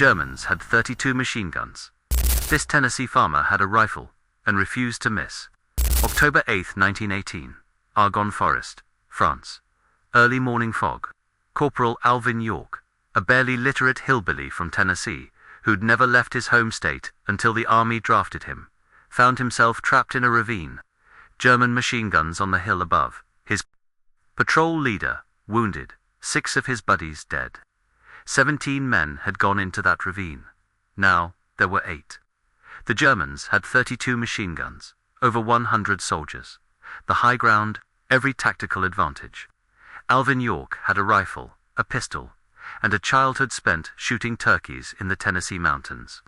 Germans had 32 machine guns. This Tennessee farmer had a rifle and refused to miss. October 8, 1918. Argonne Forest, France. Early morning fog. Corporal Alvin York, a barely literate hillbilly from Tennessee, who'd never left his home state until the army drafted him, found himself trapped in a ravine. German machine guns on the hill above. His patrol leader, wounded, 6 of his buddies dead. 17 men had gone into that ravine. Now there were 8. The Germans had 32 machine guns, over 100 soldiers, the high ground, every tactical advantage. Alvin York had a rifle, a pistol, and a childhood spent shooting turkeys in the Tennessee mountains.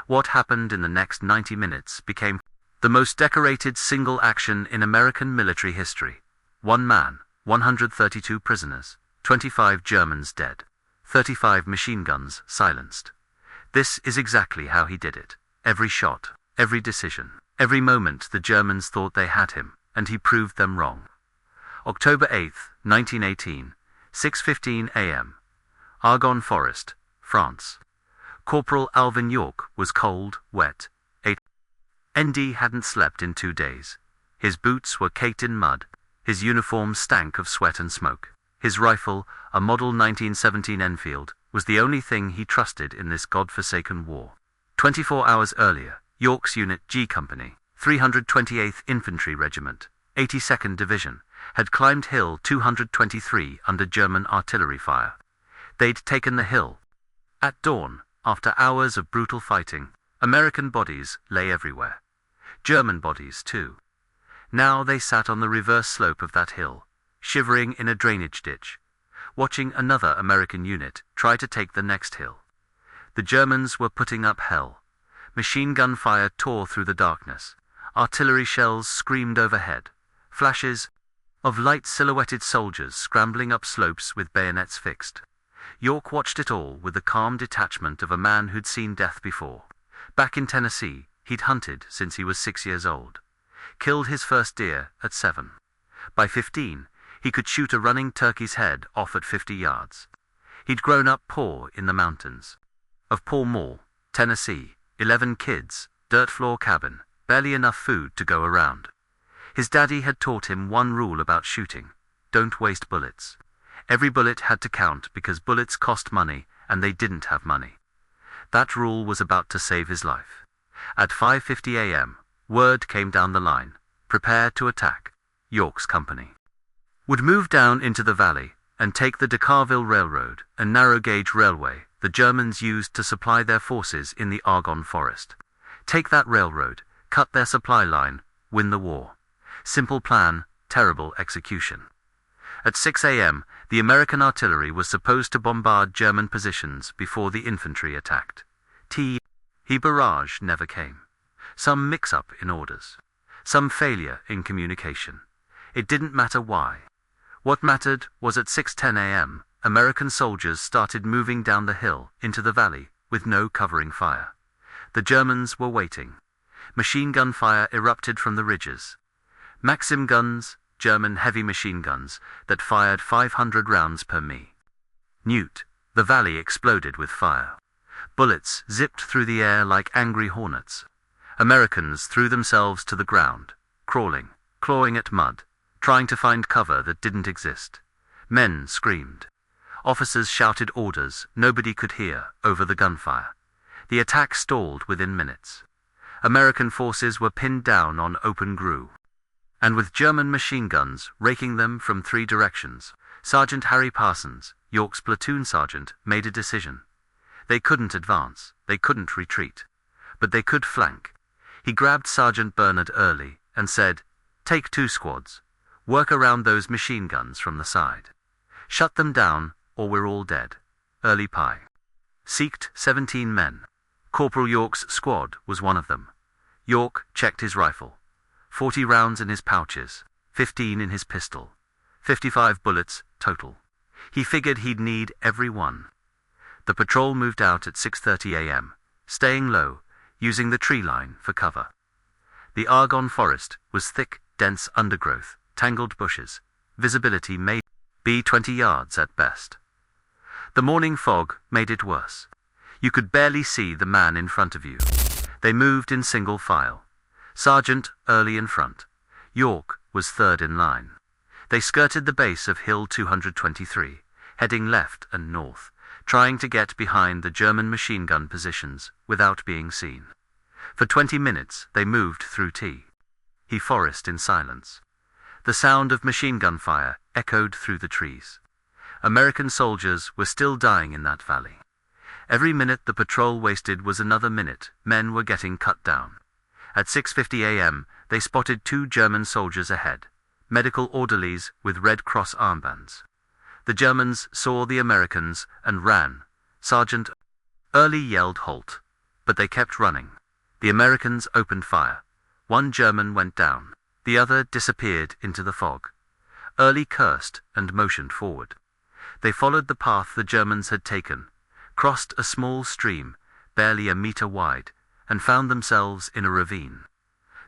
What happened in the next 90 minutes became the most decorated single action in American military history. 1 man, 132 prisoners, 25 Germans dead, 35 machine guns silenced. This is exactly how he did it. Every shot, every decision, every moment the Germans thought they had him, and he proved them wrong. October 8, 1918, 6:15 a.m. Argonne Forest, France. Corporal Alvin York was cold, wet. ND hadn't slept in 2 days. His boots were caked in mud. His uniform stank of sweat and smoke. His rifle, a model 1917 Enfield, was the only thing he trusted in this godforsaken war. 24 hours earlier, York's Unit G Company, 328th Infantry Regiment, 82nd Division, had climbed Hill 223 under German artillery fire. They'd taken the hill. At dawn, after hours of brutal fighting, American bodies lay everywhere. German bodies, too. Now they sat on the reverse slope of that hill, shivering in a drainage ditch, watching another American unit try to take the next hill. The Germans were putting up hell. Machine gun fire tore through the darkness. Artillery shells screamed overhead. Flashes of light silhouetted soldiers scrambling up slopes with bayonets fixed. York watched it all with the calm detachment of a man who'd seen death before. Back in Tennessee, he'd hunted since he was 6 years old. Killed his first deer at 7. By 15, he could shoot a running turkey's head off at 50 yards. He'd grown up poor in the mountains of Paul Moore, Tennessee, 11 kids, dirt floor cabin, barely enough food to go around. His daddy had taught him one rule about shooting: don't waste bullets. Every bullet had to count because bullets cost money and they didn't have money. That rule was about to save his life. At 5:50 a.m., word came down the line: prepare to attack. York's company would move down into the valley and take the Decauville Railroad, a narrow-gauge railway the Germans used to supply their forces in the Argonne Forest. Take that railroad, cut their supply line, win the war. Simple plan, terrible execution. At 6 a.m., the American artillery was supposed to bombard German positions before the infantry attacked. The barrage never came. Some mix-up in orders. Some failure in communication. It didn't matter why. What mattered was at 6:10 a.m., American soldiers started moving down the hill into the valley with no covering fire. The Germans were waiting. Machine gun fire erupted from the ridges. Maxim guns, German heavy machine guns, that fired 500 rounds per minute. The valley exploded with fire. Bullets zipped through the air like angry hornets. Americans threw themselves to the ground, crawling, clawing at mud, trying to find cover that didn't exist. Men screamed. Officers shouted orders nobody could hear over the gunfire. The attack stalled within minutes. American forces were pinned down on open grue. And with German machine guns raking them from 3 directions, Sergeant Harry Parsons, York's platoon sergeant, made a decision. They couldn't advance, they couldn't retreat, but they could flank. He grabbed Sergeant Bernard Early and said, "Take 2 squads. Work around those machine guns from the side. Shut them down, or we're all dead." Early pie. Seeked 17 men. Corporal York's squad was one of them. York checked his rifle. 40 rounds in his pouches, 15 in his pistol. 55 bullets total. He figured he'd need every one. The patrol moved out at 6:30 a.m., staying low, using the tree line for cover. The Argonne Forest was thick, dense undergrowth, tangled bushes. Visibility may be 20 yards at best. The morning fog made it worse. You could barely see the man in front of you. They moved in single file. Sergeant Early in front. York was third in line. They skirted the base of Hill 223, heading left and north, trying to get behind the German machine gun positions without being seen. For 20 minutes they moved through T. Forest in silence. The sound of machine gun fire echoed through the trees. American soldiers were still dying in that valley. Every minute the patrol wasted was another minute. Men were getting cut down. At 6:50 a.m. they spotted 2 German soldiers ahead, medical orderlies with Red Cross armbands. The Germans saw the Americans and ran. Sergeant Early yelled halt, but they kept running. The Americans opened fire. 1 German went down. The other disappeared into the fog. Early cursed and motioned forward. They followed the path the Germans had taken, crossed a small stream, barely a meter wide, and found themselves in a ravine.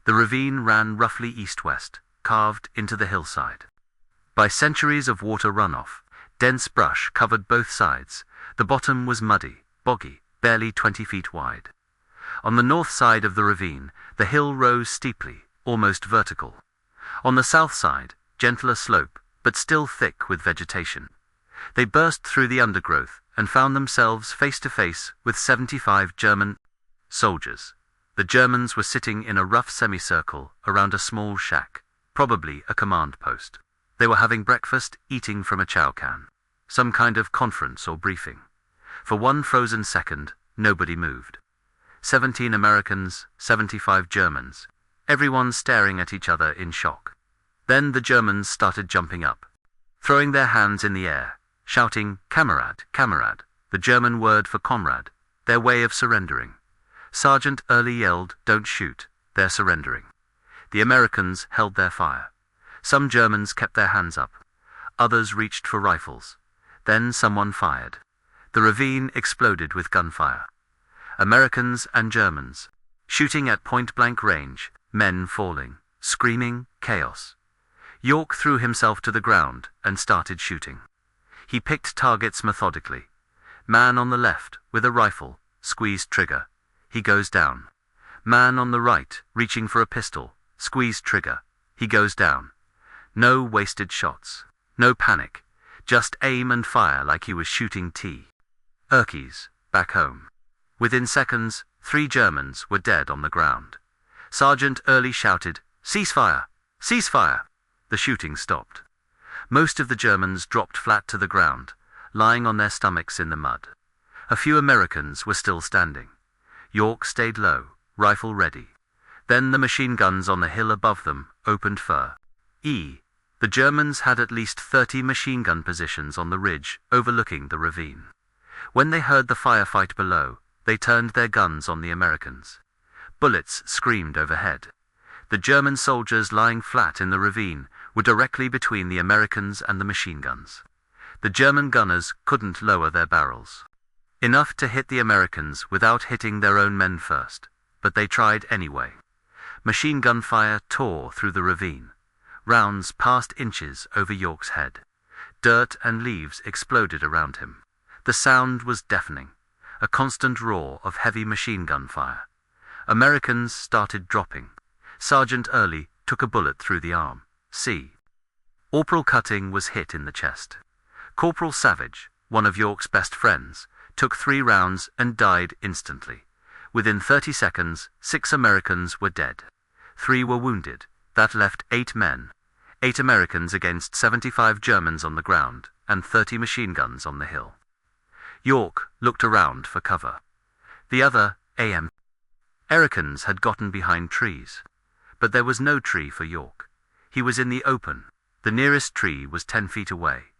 The ravine ran roughly east-west, carved into the hillside. By centuries of water runoff, dense brush covered both sides. The bottom was muddy, boggy, barely 20 feet wide. On the north side of the ravine, the hill rose steeply, almost vertical. On the south side, gentler slope, but still thick with vegetation. They burst through the undergrowth and found themselves face to face with 75 German soldiers. The Germans were sitting in a rough semicircle around a small shack, probably a command post. They were having breakfast, eating from a chow can. Some kind of conference or briefing. For one frozen second, nobody moved. 17 Americans, 75 Germans. Everyone staring at each other in shock. Then the Germans started jumping up, throwing their hands in the air, shouting, "Kamerad, Kamerad," the German word for comrade, their way of surrendering. Sergeant Early yelled, "Don't shoot, they're surrendering." The Americans held their fire. Some Germans kept their hands up. Others reached for rifles. Then someone fired. The ravine exploded with gunfire. Americans and Germans, shooting at point-blank range, men falling, screaming, chaos. York threw himself to the ground and started shooting. He picked targets methodically. Man on the left, with a rifle, squeezed trigger. He goes down. Man on the right, reaching for a pistol, squeezed trigger. He goes down. No wasted shots. No panic. Just aim and fire like he was shooting T. Urkeys, back home. Within seconds, 3 Germans were dead on the ground. Sergeant Early shouted, "Ceasefire! Ceasefire!" The shooting stopped. Most of the Germans dropped flat to the ground, lying on their stomachs in the mud. A few Americans were still standing. York stayed low, rifle ready. Then the machine guns on the hill above them opened fire. The Germans had at least 30 machine gun positions on the ridge overlooking the ravine. When they heard the firefight below, they turned their guns on the Americans. Bullets screamed overhead. The German soldiers lying flat in the ravine were directly between the Americans and the machine guns. The German gunners couldn't lower their barrels. Enough to hit the Americans without hitting their own men first, but they tried anyway. Machine gun fire tore through the ravine. Rounds passed inches over York's head. Dirt and leaves exploded around him. The sound was deafening, a constant roar of heavy machine gun fire. Americans started dropping. Sergeant Early took a bullet through the arm. Corporal Cutting was hit in the chest. Corporal Savage, one of York's best friends, took 3 rounds and died instantly. Within 30 seconds, 6 Americans were dead. 3 were wounded. That left 8 men. 8 Americans against 75 Germans on the ground, and 30 machine guns on the hill. York looked around for cover. The other Americans had gotten behind trees. But there was no tree for York. He was in the open. The nearest tree was 10 feet away.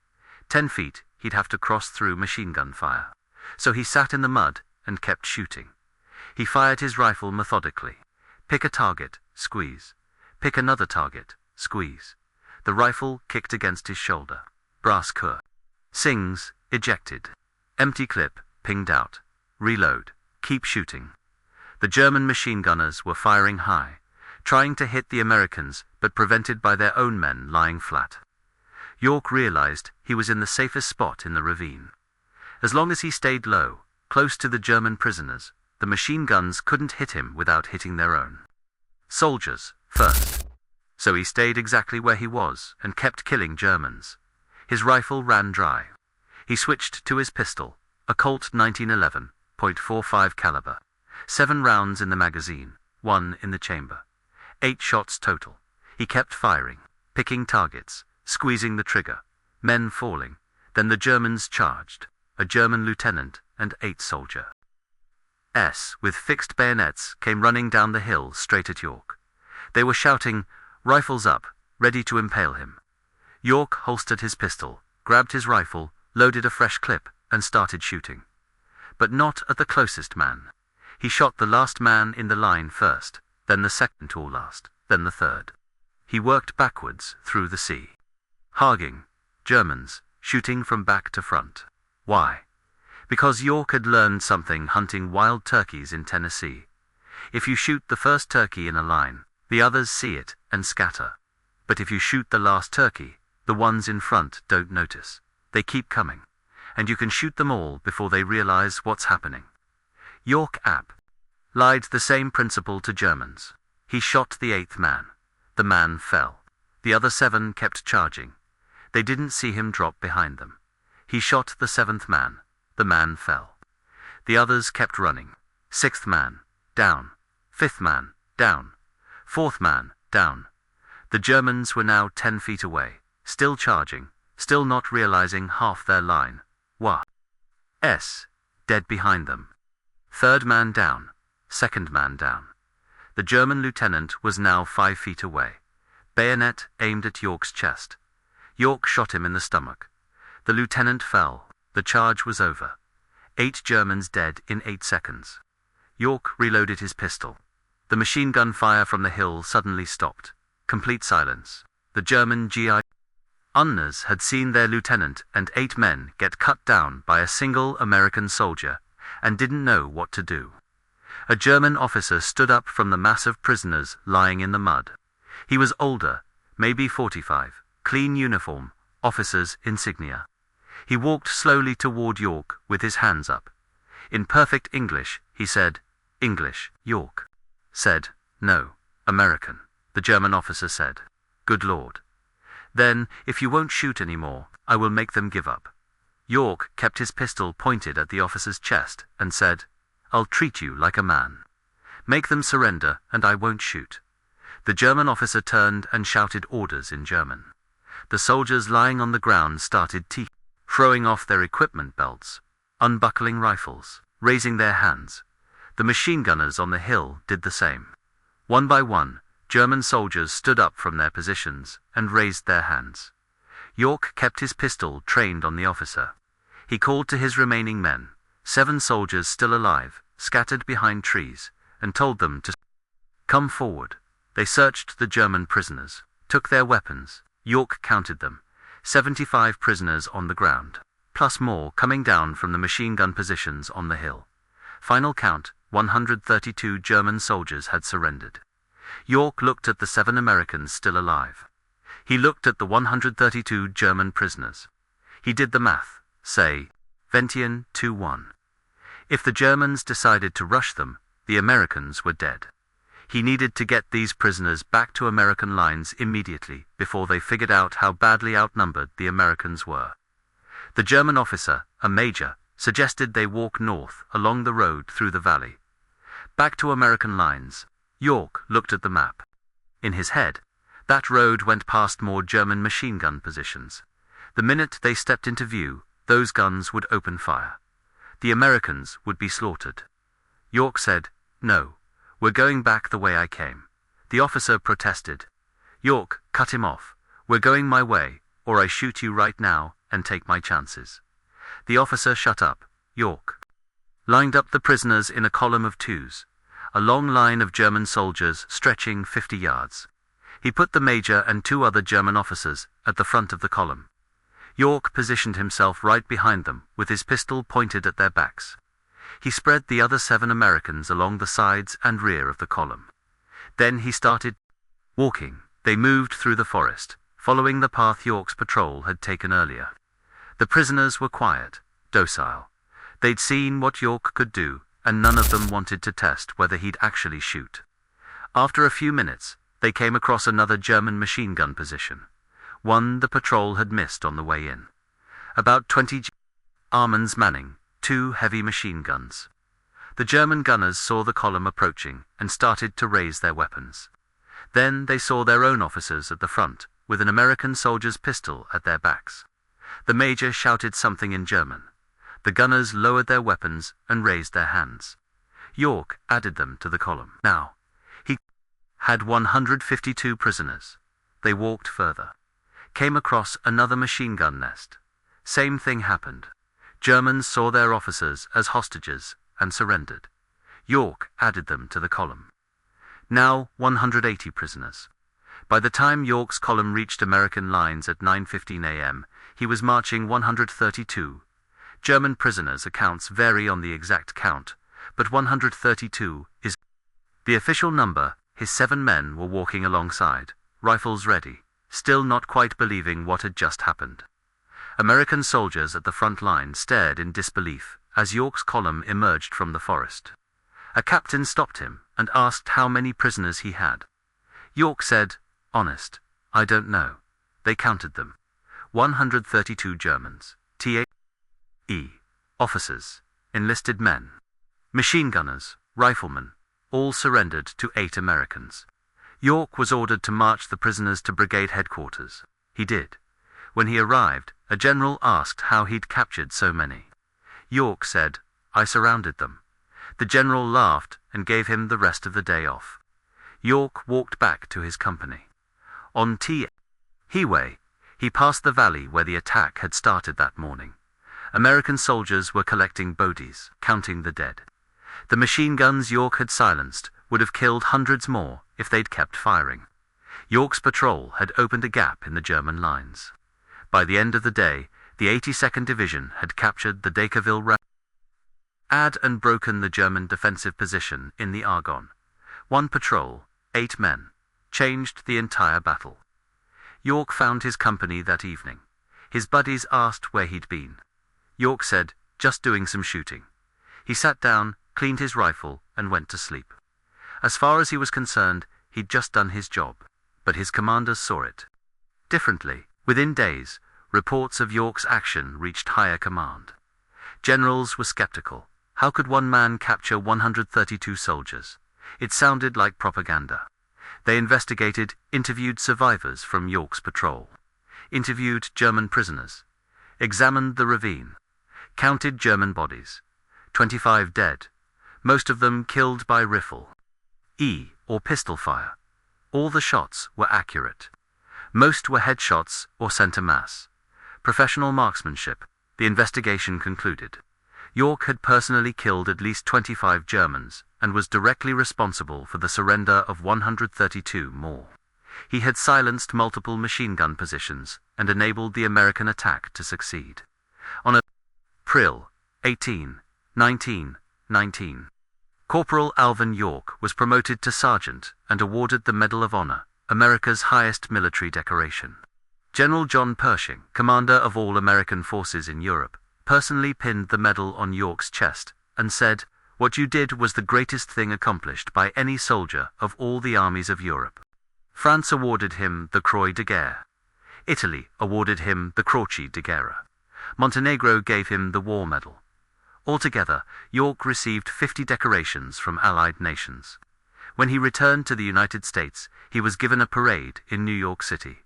10 feet he'd have to cross through machine gun fire. So he sat in the mud and kept shooting. He fired his rifle methodically. Pick a target, squeeze. Pick another target, squeeze. The rifle kicked against his shoulder. Brass cur. Sings, ejected. Empty clip, pinged out. Reload. Keep shooting. The German machine gunners were firing high, trying to hit the Americans, but prevented by their own men lying flat. York realized he was in the safest spot in the ravine. As long as he stayed low, close to the German prisoners. The machine guns couldn't hit him without hitting their own soldiers first. So he stayed exactly where he was and kept killing Germans. His rifle ran dry. He switched to his pistol, a Colt 1911 .45 caliber. 7 rounds in the magazine, 1 in the chamber. 8 shots total. He kept firing, picking targets, squeezing the trigger. Men falling. Then the Germans charged. A German lieutenant and 8 soldiers with fixed bayonets came running down the hill straight at York. They were shouting, "Rifles up," ready to impale him. York holstered his pistol, grabbed his rifle, loaded a fresh clip, and started shooting. But not at the closest man. He shot the last man in the line first, then the second to last, then the third. He worked backwards through the sea. Harging, Germans, shooting from back to front. Why? Because York had learned something hunting wild turkeys in Tennessee. If you shoot the first turkey in a line, the others see it and scatter. But if you shoot the last turkey, the ones in front don't notice. They keep coming, and you can shoot them all before they realize what's happening. York applied the same principle to Germans. He shot the 8th man. The man fell. The other 7 kept charging. They didn't see him drop behind them. He shot the 7th man. The man fell. The others kept running. 6th man, down. 5th man, down. 4th man, down. The Germans were now 10 feet away, still charging, still not realizing half their line. Dead behind them. 3rd man down. 2nd man down. The German lieutenant was now 5 feet away. Bayonet aimed at York's chest. York shot him in the stomach. The lieutenant fell. The charge was over. 8 Germans dead in 8 seconds. York reloaded his pistol. The machine gun fire from the hill suddenly stopped. Complete silence. The German GIs had seen their lieutenant and 8 men get cut down by a single American soldier and didn't know what to do. A German officer stood up from the mass of prisoners lying in the mud. He was older, maybe 45, clean uniform, officer's insignia. He walked slowly toward York with his hands up. In perfect English, he said, "English." York said, "No, American." The German officer said, "Good Lord. Then, if you won't shoot any more, I will make them give up." York kept his pistol pointed at the officer's chest and said, "I'll treat you like a man. Make them surrender and I won't shoot." The German officer turned and shouted orders in German. The soldiers lying on the ground started throwing off their equipment belts, unbuckling rifles, raising their hands. The machine gunners on the hill did the same. One by one, German soldiers stood up from their positions and raised their hands. York kept his pistol trained on the officer. He called to his remaining men, 7 soldiers still alive, scattered behind trees, and told them to come forward. They searched the German prisoners, took their weapons. York counted them. 75 prisoners on the ground, plus more coming down from the machine gun positions on the hill. Final count, 132 German soldiers had surrendered. York looked at the 7 Americans still alive. He looked at the 132 German prisoners. He did the math, say, 21:1. If the Germans decided to rush them, the Americans were dead. He needed to get these prisoners back to American lines immediately before they figured out how badly outnumbered the Americans were. The German officer, a major, suggested they walk north along the road through the valley. Back to American lines. York looked at the map. In his head, that road went past more German machine gun positions. The minute they stepped into view, those guns would open fire. The Americans would be slaughtered. York said, "No. We're going back the way I came." The officer protested. York cut him off. "We're going my way, or I shoot you right now and take my chances." The officer shut up. York lined up the prisoners in a column of 2s, a long line of German soldiers stretching 50 yards. He put the major and 2 other German officers at the front of the column. York positioned himself right behind them with his pistol pointed at their backs. He spread the other 7 Americans along the sides and rear of the column. Then he started walking. They moved through the forest, following the path York's patrol had taken earlier. The prisoners were quiet, docile. They'd seen what York could do, and none of them wanted to test whether he'd actually shoot. After a few minutes, they came across another German machine gun position, one the patrol had missed on the way in. About 20 Armans manning 2 heavy machine guns. The German gunners saw the column approaching and started to raise their weapons. Then they saw their own officers at the front, with an American soldier's pistol at their backs. The major shouted something in German. The gunners lowered their weapons and raised their hands. York added them to the column. Now, he had 152 prisoners. They walked further. Came across another machine gun nest. Same thing happened. Germans saw their officers as hostages and surrendered. York added them to the column. Now 180 prisoners. By the time York's column reached American lines at 9:15 a.m., he was marching 132. German prisoners' accounts vary on the exact count, but 132 is the official number. His 7 men were walking alongside, rifles ready, still not quite believing what had just happened. American soldiers at the front line stared in disbelief as York's column emerged from the forest. A captain stopped him and asked how many prisoners he had. York said, "Honest, I don't know." They counted them. 132 Germans, T.A.E., officers, enlisted men, machine gunners, riflemen, all surrendered to 8 Americans. York was ordered to march the prisoners to brigade headquarters. He did. When he arrived, a general asked how he'd captured so many. York said, "I surrounded them." The general laughed and gave him the rest of the day off. York walked back to his company. On Highway, he passed the valley where the attack had started that morning. American soldiers were collecting bodies, counting the dead. The machine guns York had silenced would have killed hundreds more if they'd kept firing. York's patrol had opened a gap in the German lines. By the end of the day, the 82nd Division had captured the Dacreville ravine and broken the German defensive position in the Argonne. One patrol, 8 men, changed the entire battle. York found his company that evening. His buddies asked where he'd been. York said, "Just doing some shooting." He sat down, cleaned his rifle, and went to sleep. As far as he was concerned, he'd just done his job, but his commanders saw it differently. Within days, reports of York's action reached higher command. Generals were skeptical. How could one man capture 132 soldiers? It sounded like propaganda. They investigated, interviewed survivors from York's patrol, interviewed German prisoners, examined the ravine, counted German bodies. 25 dead, most of them killed by rifle or pistol fire. All the shots were accurate. Most were headshots or center mass. Professional marksmanship, the investigation concluded. York had personally killed at least 25 Germans and was directly responsible for the surrender of 132 more. He had silenced multiple machine gun positions and enabled the American attack to succeed. On April 18, 1919, Corporal Alvin York was promoted to sergeant and awarded the Medal of Honor, America's highest military decoration. General John Pershing, commander of all American forces in Europe, personally pinned the medal on York's chest and said, "What you did was the greatest thing accomplished by any soldier of all the armies of Europe." France awarded him the Croix de Guerre. Italy awarded him the Croce de Guerra. Montenegro gave him the War Medal. Altogether, York received 50 decorations from Allied nations. When he returned to the United States, he was given a parade in New York City.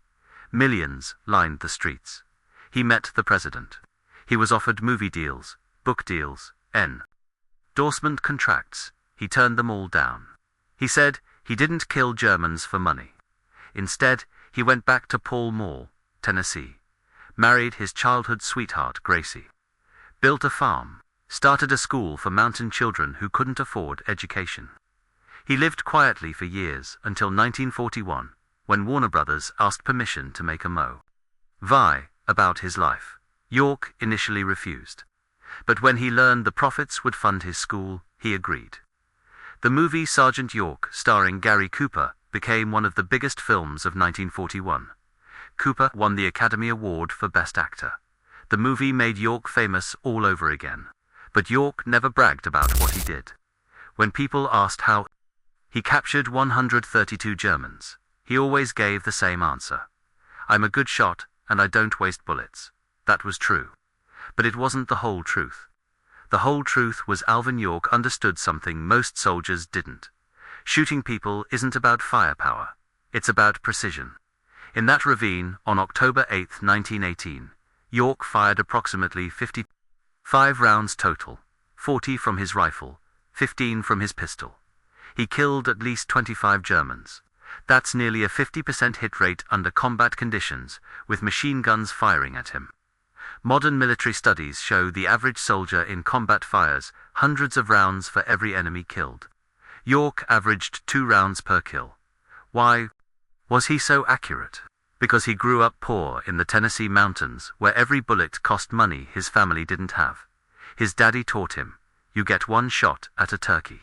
Millions lined the streets. He met the president. He was offered movie deals, book deals, endorsement contracts. He turned them all down. He said he didn't kill Germans for money. Instead, he went back to Pall Mall, Tennessee, married his childhood sweetheart Gracie, built a farm, started a school for mountain children who couldn't afford education. He lived quietly for years until 1941, when Warner Brothers asked permission to make a movie about his life. York initially refused, but when he learned the profits would fund his school, he agreed. The movie Sergeant York, starring Gary Cooper, became one of the biggest films of 1941. Cooper won the Academy Award for Best Actor. The movie made York famous all over again. But York never bragged about what he did. When people asked how he captured 132 Germans, he always gave the same answer. I'm a good shot, and I don't waste bullets. That was true. But it wasn't the whole truth. The whole truth was Alvin York understood something most soldiers didn't. Shooting people isn't about firepower. It's about precision. In that ravine, on October 8, 1918, York fired approximately 55 rounds total, 40 from his rifle, 15 from his pistol. He killed at least 25 Germans. That's nearly a 50% hit rate under combat conditions, with machine guns firing at him. Modern military studies show the average soldier in combat fires hundreds of rounds for every enemy killed. York averaged 2 rounds per kill. Why was he so accurate? Because he grew up poor in the Tennessee mountains, where every bullet cost money his family didn't have. His daddy taught him, you get one shot at a turkey.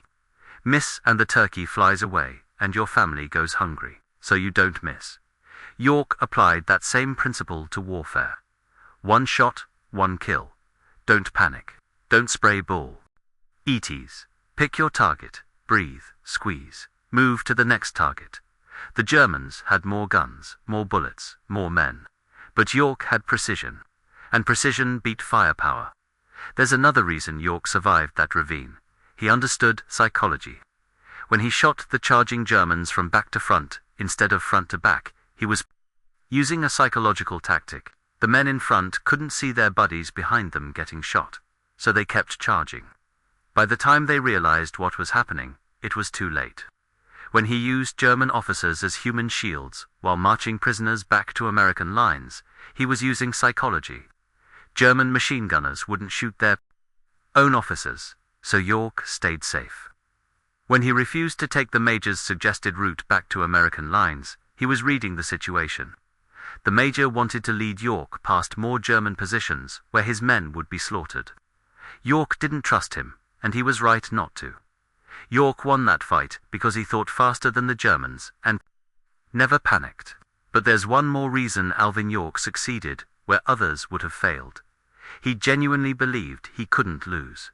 Miss and the turkey flies away, and your family goes hungry, so you don't miss. York applied that same principle to warfare. One shot, one kill. Don't panic. Don't spray ball. ETs. Pick your target. Breathe. Squeeze. Move to the next target. The Germans had more guns, more bullets, more men. But York had precision. And precision beat firepower. There's another reason York survived that ravine. He understood psychology. When he shot the charging Germans from back to front, instead of front to back, he was using a psychological tactic. The men in front couldn't see their buddies behind them getting shot, so they kept charging. By the time they realized what was happening, it was too late. When he used German officers as human shields while marching prisoners back to American lines, he was using psychology. German machine gunners wouldn't shoot their own officers, so York stayed safe. When he refused to take the major's suggested route back to American lines, he was reading the situation. The major wanted to lead York past more German positions where his men would be slaughtered. York didn't trust him, and he was right not to. York won that fight because he thought faster than the Germans and never panicked. But there's one more reason Alvin York succeeded where others would have failed. He genuinely believed he couldn't lose.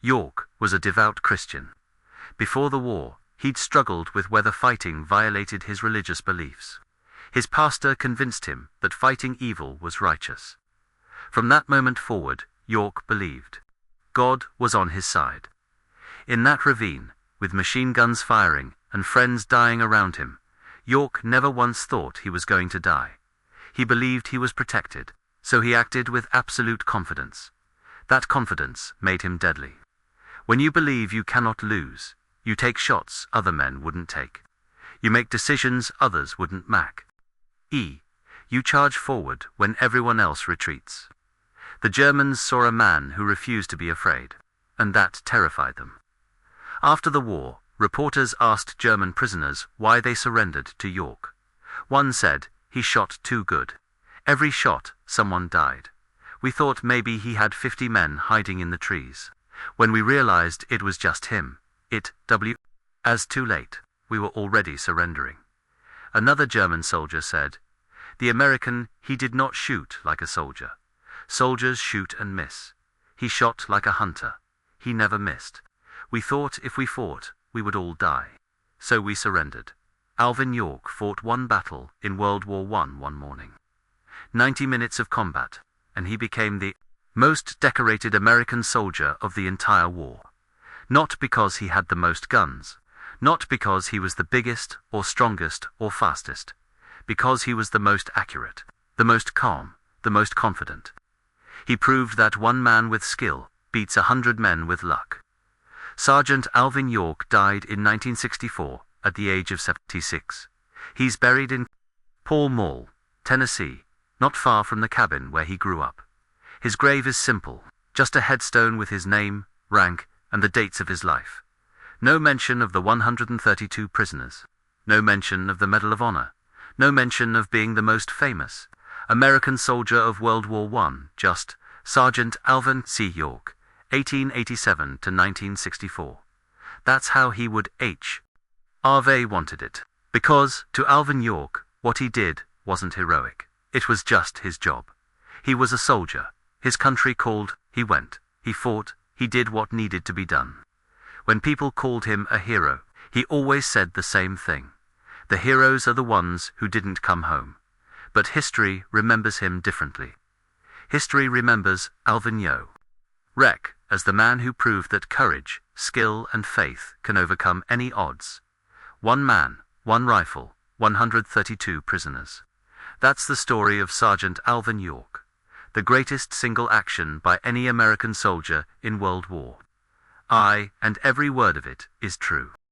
York was a devout Christian. Before the war, he'd struggled with whether fighting violated his religious beliefs. His pastor convinced him that fighting evil was righteous. From that moment forward, York believed God was on his side. In that ravine, with machine guns firing and friends dying around him, York never once thought he was going to die. He believed he was protected, so he acted with absolute confidence. That confidence made him deadly. When you believe you cannot lose, you take shots other men wouldn't take. You make decisions others wouldn't make. You charge forward when everyone else retreats. The Germans saw a man who refused to be afraid, and that terrified them. After the war, reporters asked German prisoners why they surrendered to York. One said, he shot too good. Every shot, someone died. We thought maybe he had 50 men hiding in the trees. When we realized it was just him, as too late, we were already surrendering. Another German soldier said, the American, he did not shoot like a soldier. Soldiers shoot and miss. He shot like a hunter. He never missed. We thought if we fought, we would all die. So we surrendered. Alvin York fought one battle in World War I one morning. 90 minutes of combat, and he became the most decorated American soldier of the entire war. Not because he had the most guns, not because he was the biggest or strongest or fastest, because he was the most accurate, the most calm, the most confident. He proved that one man with skill beats 100 men with luck. Sergeant Alvin York died in 1964 at the age of 76. He's buried in Pall Mall, Tennessee, not far from the cabin where he grew up. His grave is simple, just a headstone with his name, rank, and the dates of his life. No mention of the 132 prisoners. No mention of the Medal of Honor. No mention of being the most famous American soldier of World War I, just Sergeant Alvin C. York, 1887 to 1964. That's how he would Harvey wanted it. Because, to Alvin York, what he did wasn't heroic. It was just his job. He was a soldier. His country called, he went, he fought, he did what needed to be done. When people called him a hero, he always said the same thing. The heroes are the ones who didn't come home. But history remembers him differently. History remembers Alvin York as the man who proved that courage, skill, and faith can overcome any odds. One man, one rifle, 132 prisoners. That's the story of Sergeant Alvin York, the greatest single action by any American soldier in World War I, and every word of it is true.